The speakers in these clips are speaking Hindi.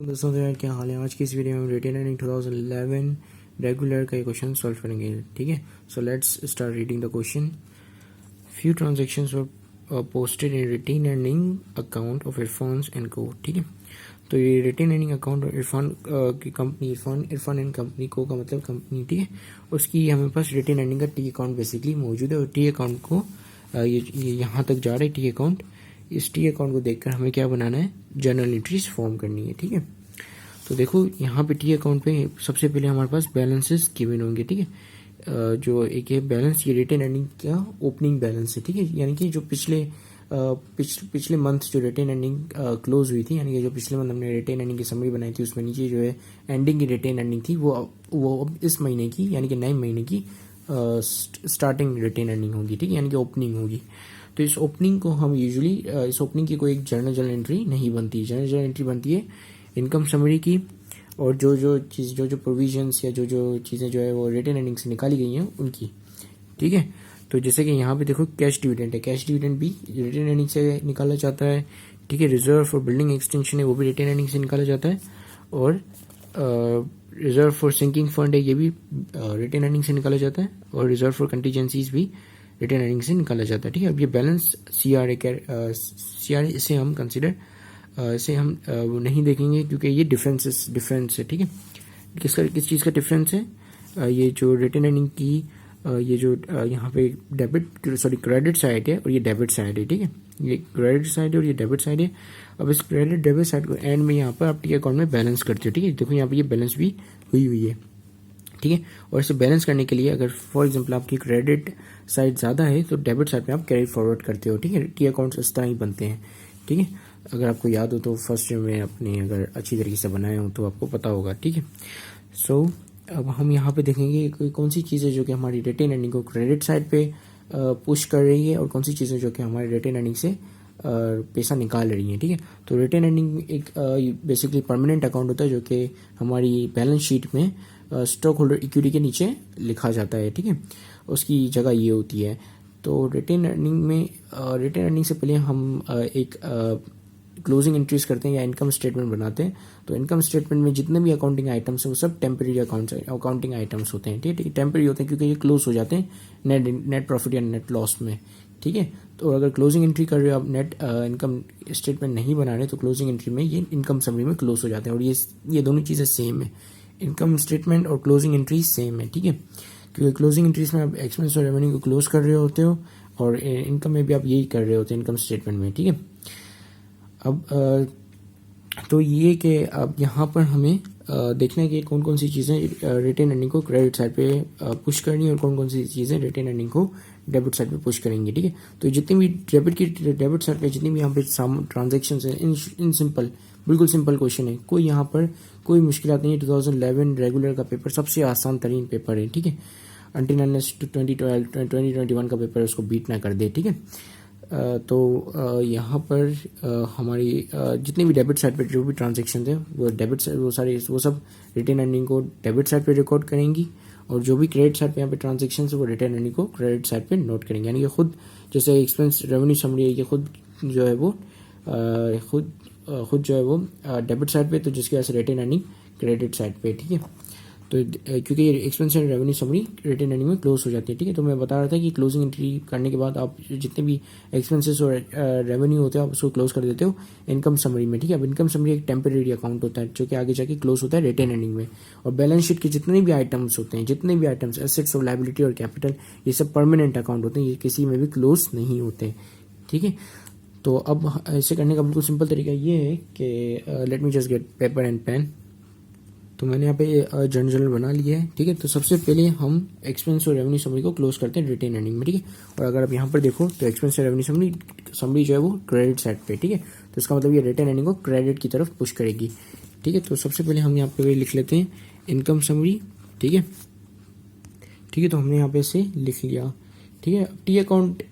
दोस्तों तो यार क्या हाल है। आज की इस वीडियो में रिटेन अर्निंग 2011 रेगुलर का ये क्वेश्चन सॉल्व करेंगे। ठीक है, so let's start reading the question. Few transactions were posted in retained earning account of Irfan and co. ठीक है, तो ये रिटेन अर्निंग अकाउंट और इरफान की कंपनी इरफान एंड कंपनी को का मतलब कंपनी। ठीक है, उसकी हमें पास रिटेन अर्निंग का टी अकाउंट बेसिकली मौजूद है और टी अकाउंट को ये यहाँ तक जा रहा है टी अकाउंट। इस टी अकाउंट को देखकर हमें क्या बनाना है, जर्नल एंट्रीज फॉर्म करनी है। ठीक है, तो देखो यहाँ पे टी अकाउंट पे सबसे पहले हमारे पास बैलेंसेस गिवन होंगे। ठीक है, जो एक है बैलेंस, ये रिटेन अर्निंग का ओपनिंग बैलेंस है। ठीक है, यानी कि जो पिछले मंथ जो रिटेन अर्निंग क्लोज हुई थी, यानी कि जो पिछले मंथ हमने रिटेन अर्निंग की समरी बनाई थी उसमें नीचे जो है एंडिंग की रिटेन अर्निंग थी वो अब इस महीने की यानी कि नए महीने की स्टार्टिंग रिटेन अर्निंग होगी। ठीक है, यानी कि ओपनिंग होगी। तो इस ओपनिंग को हम यूजुअली इस ओपनिंग की कोई एक जर्नल एंट्री नहीं बनती। जर्नल एंट्री बनती है इनकम समरी की, और जो प्रोविजंस या जो चीज़ें जो है वो रिटेन अर्निंग से निकाली गई हैं उनकी। ठीक है, तो जैसे कि यहाँ पे देखो कैश डिविडेंड है, कैश डिविडेंड भी रिटेन अर्निंग से निकाला जाता है। ठीक है, रिजर्व फॉर बिल्डिंग एक्सटेंशन है वो भी रिटेन अर्निंग से निकाला जाता है, और रिजर्व फॉर सिंकिंग फंड है ये भी रिटेन अर्निंग से निकाला जाता है, और रिजर्व फॉर कंटीजेंसीज भी रिटेन अर्निंग से निकाला जाता है। ठीक है, अब ये बैलेंस CRA इसे हम कंसिडर इसे हम नहीं देखेंगे क्योंकि ये डिफरेंस है। ठीक है, किस चीज़ का डिफरेंस है, ये जो रिटेन अर्निंग की ये जो यहाँ पे क्रेडिट साइड है और ये डेबिट साइड है। ठीक है, ये क्रेडिट साइड है और ये डेबिट साइड है। अब इस क्रेडिट डेबिट साइड को एंड में यहाँ पर आप टी अकाउंट में बैलेंस करते हो। ठीक है, देखो यहाँ पे ये बैलेंस भी हुई है। ठीक है, और इसे बैलेंस करने के लिए अगर फॉर एग्जांपल आपकी क्रेडिट साइड ज़्यादा है तो डेबिट साइड पे आप कैरी फॉरवर्ड करते हो। ठीक है, टी अकाउंट्स इस तरह ही बनते हैं। ठीक है, अगर आपको याद हो तो फर्स्ट ईयर में अपने अगर अच्छी तरीके से बनाए हो तो आपको पता होगा। ठीक है, सो अब हम यहाँ पे देखेंगे कौन सी चीज़ें जो कि हमारी रिटेन अर्निंग को क्रेडिट साइड पे पुश कर रही है और कौन सी चीज़ें जो कि हमारे रिटेन अर्निंग से पैसा निकाल रही हैं। ठीक है, तो रिटेन अर्निंग एक बेसिकली परमानेंट अकाउंट होता है जो कि हमारी बैलेंस शीट में स्टॉक होल्डर इक्विटी के नीचे लिखा जाता है। ठीक है, उसकी जगह ये होती है। तो रिटेन अर्निंग से पहले हम एक क्लोजिंग एंट्रीज करते हैं या इनकम स्टेटमेंट बनाते हैं। तो इनकम स्टेटमेंट में जितने भी अकाउंटिंग आइटम्स हैं वो सब टेम्परेरी अकाउंटिंग आइटम्स होते हैं। ठीक है, टेम्परेरी होते हैं क्योंकि ये क्लोज हो जाते हैं नेट प्रॉफिट या नेट लॉस में। ठीक है, तो अगर क्लोजिंग एंट्री कर रहे हो आप, नेट इनकम स्टेटमेंट नहीं बना रहे तो क्लोजिंग एंट्री में ये इनकम समरी में क्लोज हो जाते हैं, और ये दोनों चीज़ें सेम है। इनकम स्टेटमेंट और क्लोजिंग एंट्री सेम है। ठीक है, क्योंकि क्लोजिंग एंट्रीज में आप एक्सपेंस और रेवेन्यू को क्लोज कर रहे होते हो और इनकम में भी आप यही कर रहे होते हैं इनकम स्टेटमेंट में। ठीक है, अब तो ये कि अब यहाँ पर हमें देखना है कि कौन कौन सी चीज़ें रिटेन अर्निंग को क्रेडिट साइड पे पुश करनी है और कौन कौन सी चीज़ें रिटेन अर्निंग को डेबिट साइड पे पुश करेंगे। ठीक है, तो जितनी भी डेबिट साइड पे जितनी भी यहाँ पे ट्रांजेक्शन है इन बिल्कुल सिंपल क्वेश्चन है। कोई यहाँ पर कोई मुश्किलात नहीं है। 2011 रेगुलर का पेपर सबसे आसान तरीन पेपर है। ठीक है, अंटिल अनलेस 2021 का पेपर उसको बीट ना कर दे। ठीक है, तो यहाँ पर हमारी जितने भी डेबिट साइड पे जो भी ट्रांजेक्शन है वो सब रिटेन अर्निंग को डेबिट साइड पे रिकॉर्ड करेंगी, और जो भी क्रेडिट साइड पे यहाँ पे ट्रांजेक्शन है वो रिटेन अर्निंग को क्रेडिट साइड पे नोट करेंगे। यानी कि खुद जैसे एक्सपेंस रेवेन्यू समरी है ये खुद जो है वो खुद जो है वो डेबिट साइड पे, तो जिसकी वजह से रिटेन अर्निंग क्रेडिट साइड पे। ठीक है, तो क्योंकि ये expense and revenue summary retained earning में क्लोज हो जाती है। ठीक है, तो मैं बता रहा था कि क्लोजिंग एंट्री करने के बाद आप जितने भी एक्सपेंसेस और रेवेन्यू होते हैं आप उसको क्लोज कर देते हो इनकम समरी में। ठीक है, अब इनकम समरी एक टेम्परेरी अकाउंट होता है जो कि आगे जाके क्लोज होता है रिटेन अर्निंग में, और बैलेंस शीट के जितने भी आइटम्स होते हैं, जितने भी आइटम्स एसेट्स और लायबिलिटी और कैपिटल, ये सब परमानेंट अकाउंट होते हैं, ये किसी में भी क्लोज नहीं होते। ठीक है, तो अब ऐसे करने का बिल्कुल सिंपल तरीका ये है कि let me just get paper and pen. तो मैंने यहाँ पे जर्नल बना लिया है। ठीक है, तो सबसे पहले हम एक्सपेंस और रेवेन्यू समरी को क्लोज करते हैं रिटेन अर्निंग में। ठीक है, और अगर आप यहाँ पर देखो तो एक्सपेंस और रेवेन्यू समरी जो है वो क्रेडिट साइड पे। ठीक है, तो इसका मतलब ये रिटेन अर्निंग को क्रेडिट की तरफ पुश करेगी। ठीक है, तो सबसे पहले हम यहाँ पे लिख लेते हैं इनकम समरी। ठीक है, तो हमने यहाँ पे इसे लिख लिया। ठीक है, टी अकाउंट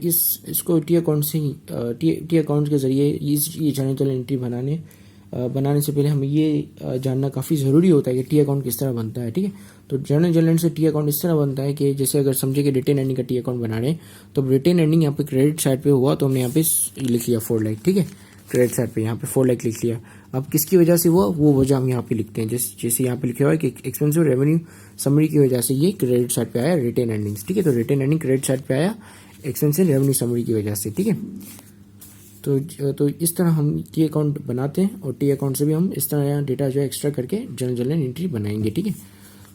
इसको टी अकाउंट से ही टी अकाउंट के जरिए ये जर्नल एंट्री बनाने से पहले हमें ये जानना काफ़ी ज़रूरी होता है कि टी अकाउंट किस तरह बनता है। ठीक है, तो जर्नल से टी अकाउंट इस तरह बनता है कि जैसे अगर समझे कि रिटेन अर्निंग का टी अकाउंट बना रहे हैं तो रिटेन अर्निंग यहाँ पे क्रेडिट साइड पे हुआ तो हमने यहाँ पे लिख लिया 4 लाख। ठीक है, क्रेडिट साइड पे यहाँ पे 4 लाख लिख लिया। अब किसकी वजह से हुआ वो वजह हम यहाँ पे लिखते हैं, जैसे यहाँ पे लिखा हुआ है कि एक्सपेंस और रेवेन्यू समरी की वजह से ये क्रेडिट साइड पे आया रिटेन अर्निंग्स, ठीक है। तो रिटेन अर्निंग क्रेडिट साइड पे आया एक्सपेंस एंड रेवेन्यू समरी की वजह से, ठीक है। तो इस तरह हम टी अकाउंट बनाते हैं और टी अकाउंट से भी हम इस तरह यहाँ डेटा जो है एक्स्ट्रा करके जनरल एंट्री बनाएंगे, ठीक है।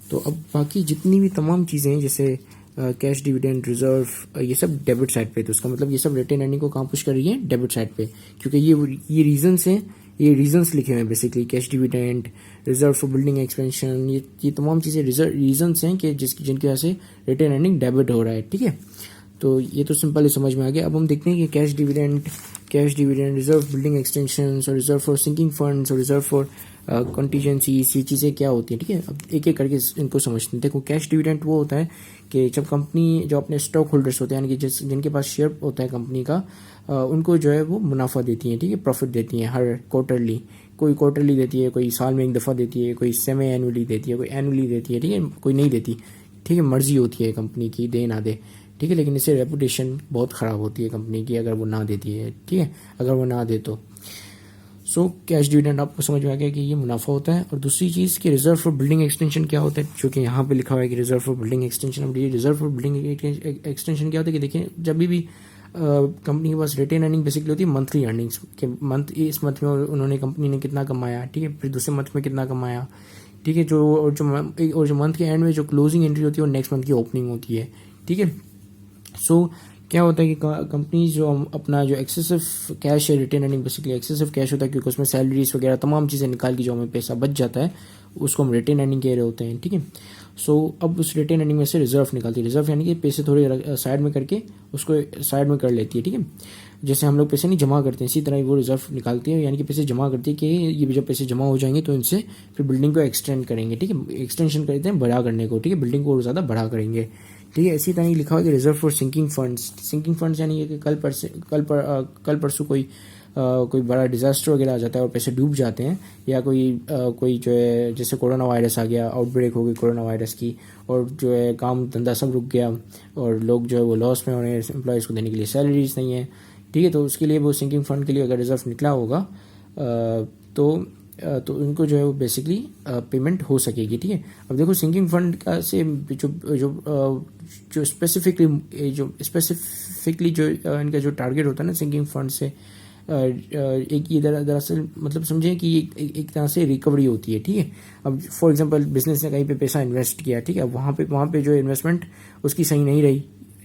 तो अब बाकी जितनी भी तमाम चीज़ें हैं जैसे कैश डिविडेंड रिजर्व ये सब डेबिट साइड पे, तो उसका मतलब ये सब रिटेन अर्निंग को कहाँ पुश कर रही है, डेबिट साइड पे, क्योंकि ये रीजंस हैं, ये रीजंस लिखे हुए हैं basically, cash dividend, reserve for building expansion, ये तमाम चीज़ें रीजंस हैं कि जिनकी वजह से रिटेन अर्निंग डेबिट हो रहा है, ठीक है। तो ये तो सिंपल समझ में आ गया। अब हम देखते हैं कि cash dividend, reserve building extension और रिजर्व फॉर सिंकिंग फंड्स और रिजर्व फॉर कंटीजेंसीज, ये चीज़ें क्या होती हैं, ठीक है। अब एक एक करके इनको समझते हैं। देखो कैश डिविडेंड वो होता है कि जब कंपनी जो अपने स्टॉक होल्डर्स होते हैं यानी कि जिनके पास शेयर होता है कंपनी का, उनको जो है वो मुनाफा देती है, ठीक है, प्रॉफिट देती हैं हर क्वार्टरली, कोई क्वार्टरली देती है, कोई साल में एक दफ़ा देती है, कोई सेमी एनुअली देती है, कोई एनुअली देती है, ठीक है, कोई नहीं देती, ठीक है, मर्जी होती है कंपनी की दे ना दे, ठीक है। लेकिन इससे रेपुटेशन बहुत ख़राब होती है कंपनी की अगर वो ना देती है, ठीक है, अगर वो ना दे तो। सो कैश डिविडेंड आपको समझ में आ गया कि ये मुनाफा होता है। और दूसरी चीज़ कि रिजर्व फॉर बिल्डिंग एक्सटेंशन क्या होता है, जो कि यहाँ पे लिखा हुआ है कि रिजर्व फॉर बिल्डिंग एक्सटेंशन। अब ये रिजर्व फॉर बिल्डिंग एक्सटेंशन क्या होता है कि देखिए जब भी कंपनी के पास रिटेन अर्निंग बेसिकली होती है मंथली अर्निंग्स के, इस मंथ में उन्होंने कंपनी ने कितना कमाया, ठीक है, फिर दूसरे मंथ में कितना कमाया, ठीक है, जो मंथ के एंड में जो क्लोजिंग एंट्री होती है वो नेक्स्ट मंथ की ओपनिंग होती है, ठीक है। सो क्या होता है कि कंपनी जो अपना जो एक्सेसिव कैश है, retained earning basically excessive cash होता है क्योंकि उसमें सैलरीज वगैरह तमाम चीज़ें निकाल के जो हमें पैसा बच जाता है उसको हम रिटेन अर्निंग कह रहे होते हैं, ठीक है। सो अब उस रिटेन अर्निंग में से रिजर्व निकालती है, रिजर्व यानी कि पैसे थोड़े साइड में करके उसको साइड में कर लेती है, ठीक है। जैसे हम लोग पैसे नहीं जमा करते हैं इसी तरह वो रिजर्व निकालती है, यानी कि पैसे जमा करती है कि ये जब पैसे जमा हो जाएंगे तो इनसे फिर बिल्डिंग को एक्सटेंड करेंगे, ठीक है, एक्सटेंशन करते हैं बड़ा करने को, ठीक है, बिल्डिंग को और ज़्यादा बड़ा करेंगे, ठीक है। इसी तरह लिखा हुआ कि रिजर्व फॉर सिंकिंग फंड्स यानी कि कल परसों कोई बड़ा डिजास्टर वगैरह आ जाता है और पैसे डूब जाते हैं, या कोई जो है जैसे कोरोना वायरस आ गया, आउटब्रेक हो गई कोरोना वायरस की, और जो है काम धंधा सब रुक गया और लोग जो है वो लॉस में हो रहे हैं, एम्प्लॉयज़ को देने के लिए सैलरीज नहीं है, ठीक है। तो उसके लिए वो सिंकिंग फंड के लिए अगर रिजर्व निकला होगा तो उनको जो है वो बेसिकली पेमेंट हो सकेगी, ठीक है। अब देखो सिंकिंग फंड का से जो स्पेसिफिकली जो इनका जो टारगेट होता है ना सिंकिंग फंड से, एक ये दरअसल मतलब समझे कि एक तरह से रिकवरी होती है, ठीक है। अब फॉर एग्जांपल बिजनेस ने कहीं पे पैसा इन्वेस्ट किया, ठीक है, वहाँ पे जो इन्वेस्टमेंट उसकी सही नहीं रही,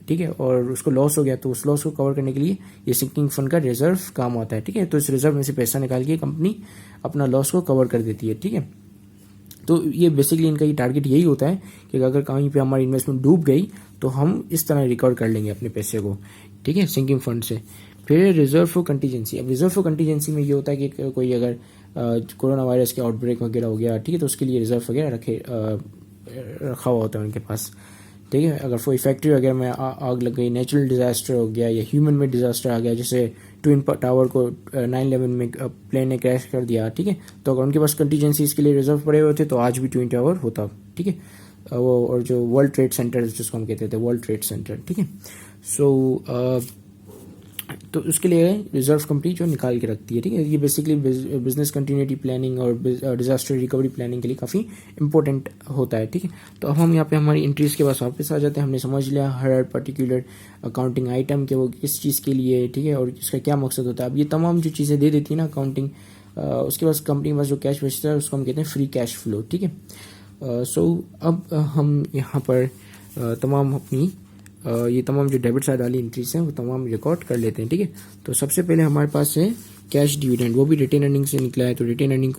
ठीक है, और उसको लॉस हो गया, तो उस लॉस को कवर करने के लिए ये सिंकिंग फंड का रिजर्व काम आता है, ठीक है। तो इस रिजर्व में से पैसा निकाल के कंपनी अपना लॉस को कवर कर देती है, ठीक है। तो ये बेसिकली इनका ये टारगेट यही होता है कि अगर कहीं पे हमारी इन्वेस्टमेंट डूब गई तो हम इस तरह रिकवर कर लेंगे अपने पैसे को, ठीक है, सिंकिंग फंड से। फिर रिजर्व फॉर कंटीजेंसी। अब रिजर्व फॉर कंटीजेंसी में ये होता है कि कोई अगर कोरोना वायरस के आउटब्रेक वगैरह हो गया, ठीक है, तो उसके लिए रिजर्व वगैरह रखा हुआ होता है उनके पास, ठीक है। अगर कोई फैक्ट्री वगैरह में आग लग गई, नेचुरल डिजास्टर हो गया या ह्यूमन मेड डिजास्टर आ गया, जैसे ट्विन टावर को 9/11 में प्लेन ने क्रैश कर दिया, ठीक है, तो अगर उनके पास कंटीजेंसीज के लिए रिजर्व पड़े हुए थे तो आज भी ट्विन टावर होता, ठीक है, वो और जो वर्ल्ड ट्रेड सेंटर जिसको हम कहते थे वर्ल्ड ट्रेड सेंटर, ठीक है। सो तो उसके लिए रिजर्व कंपनी जो निकाल के रखती है, ठीक है। ये बेसिकली बिजनेस कंटिन्यूटी प्लानिंग और डिजास्टर रिकवरी प्लानिंग के लिए काफ़ी इंपॉर्टेंट होता है, ठीक है। तो अब हम यहाँ पे हमारी एंट्रीज के पास वापस आ जाते हैं। हमने समझ लिया हर पर्टिकुलर अकाउंटिंग आइटम के वो किस चीज़ के लिए, ठीक है, और इसका क्या मकसद होता है। अब ये तमाम जो चीज़ें दे देती है ना अकाउंटिंग, उसके पास कंपनी के पास जो कैश बचता है उसको हम कहते हैं फ्री कैश फ्लो, ठीक है। सो अब हम यहाँ पर तमाम अपनी ये तमाम जो डेबिट साइड वाली एंट्रीज हैं वो तमाम रिकॉर्ड कर लेते हैं, ठीक है। तो सबसे पहले हमारे पास है कैश डिविडेंड, वो भी रिटेन अर्निंग से निकला है। तो रिटेन अर्निंग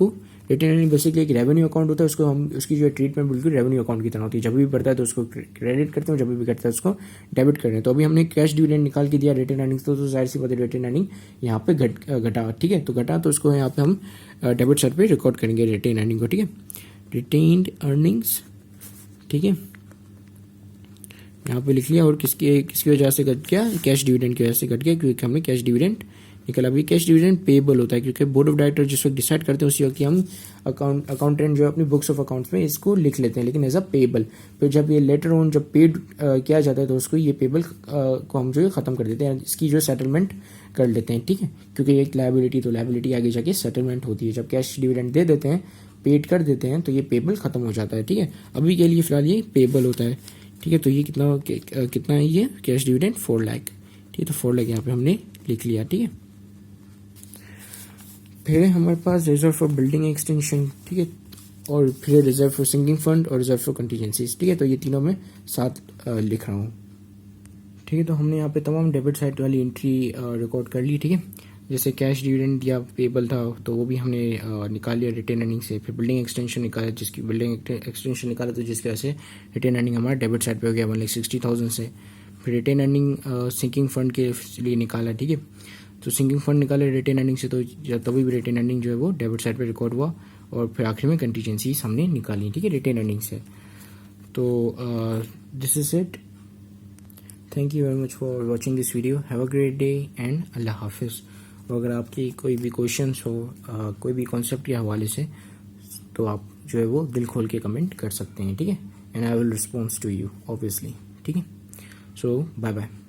बेसिकली एक रेवेन्यू अकाउंट होता है, उसको हम उसकी जो ट्रीटमेंट बिल्कुल रेवेन्यू अकाउंट की तरह होती है, जब भी बढ़ता है तो उसको क्रेडिट करते हैं, जब भी घटता है उसको डेबिट करते हैं। तो अभी हमने कैश डिविडेंड निकाल के दिया रिटेन अर्निंग, तो जाहिर सी बात है रिटेन अर्निंग यहाँ पे घटा, ठीक है, तो घटा तो उसको यहाँ पे हम डेबिट साइड पे रिकॉर्ड करेंगे रिटेन अर्निंग को, ठीक है, रिटेन्ड अर्निंग्स, ठीक है, यहाँ पे लिख लिया। और किसकी वजह से घट गया, कैश डिविडेंड की वजह से घट गया क्योंकि हमने कैश डिविडेंड निकला। अभी कैश डिविडेंड पेबल होता है क्योंकि बोर्ड ऑफ डायरेक्टर जिस वक्त डिसाइड करते हैं उसी वक्त हम अकाउंटेंट जो अपनी बुक्स ऑफ अकाउंट्स में इसको लिख लेते हैं, लेकिन एज अ पेबल। फिर जब ये लेटर ऑन जब पेड किया जाता है तो उसको ये पेबल को हम जो है ख़त्म कर देते हैं, इसकी जो सेटलमेंट कर लेते हैं, ठीक है, क्योंकि एक लायबिलिटी तो लायबिलिटी आगे जाके सेटलमेंट होती है। जब कैश डिविडेंड दे देते हैं, पेड कर देते हैं, तो ये पेबल खत्म हो जाता है, ठीक है। अभी के लिए फिलहाल ये पेबल होता है, ठीक है। तो ये कितना है ये कैश डिविडेंड 4 लाख, ठीक है। तो 4 लाख यहाँ पे हमने लिख लिया, ठीक है। फिर हमारे पास रिजर्व फॉर बिल्डिंग एक्सटेंशन, ठीक है, और फिर रिजर्व फॉर सिंकिंग फंड और रिजर्व फॉर कंटीजेंसीज, ठीक है। तो ये तीनों में साथ लिख रहा हूँ, ठीक है। तो हमने यहाँ पे तमाम डेबिट साइड वाली एंट्री रिकॉर्ड कर ली, ठीक है। जैसे कैश डिविडेंड या पेबल था तो वो भी हमने निकाल लिया रिटेन अर्निंग से। फिर बिल्डिंग एक्सटेंशन निकाला, जिसकी बिल्डिंग एक्सटेंशन निकाला तो जिसकी वजह से रिटेन अर्निंग हमारा डेबिट साइड पे हो गया 1,60,000 से। फिर रिटेन अर्निंग सिंकिंग फंड के लिए निकाला, ठीक है। तो सिंकिंग फंड निकाले रिटेन अर्निंग से, तो तभी भी रिटेन अर्निंग जो है वो डेबिट साइड पे रिकॉर्ड हुआ। और फिर आखिर में कंटीजेंसीज हमने निकाली, ठीक है, रिटेन अर्निंग से। तो this is it. Thank you very much for watching this video. Have a great day and अल्लाह हाफिज़। और अगर आपकी कोई भी क्वेश्चंस हो कोई भी कॉन्सेप्ट के हवाले से, तो आप जो है वो दिल खोल के कमेंट कर सकते हैं, ठीक है। And I will response to you obviously, ठीक है। So bye bye.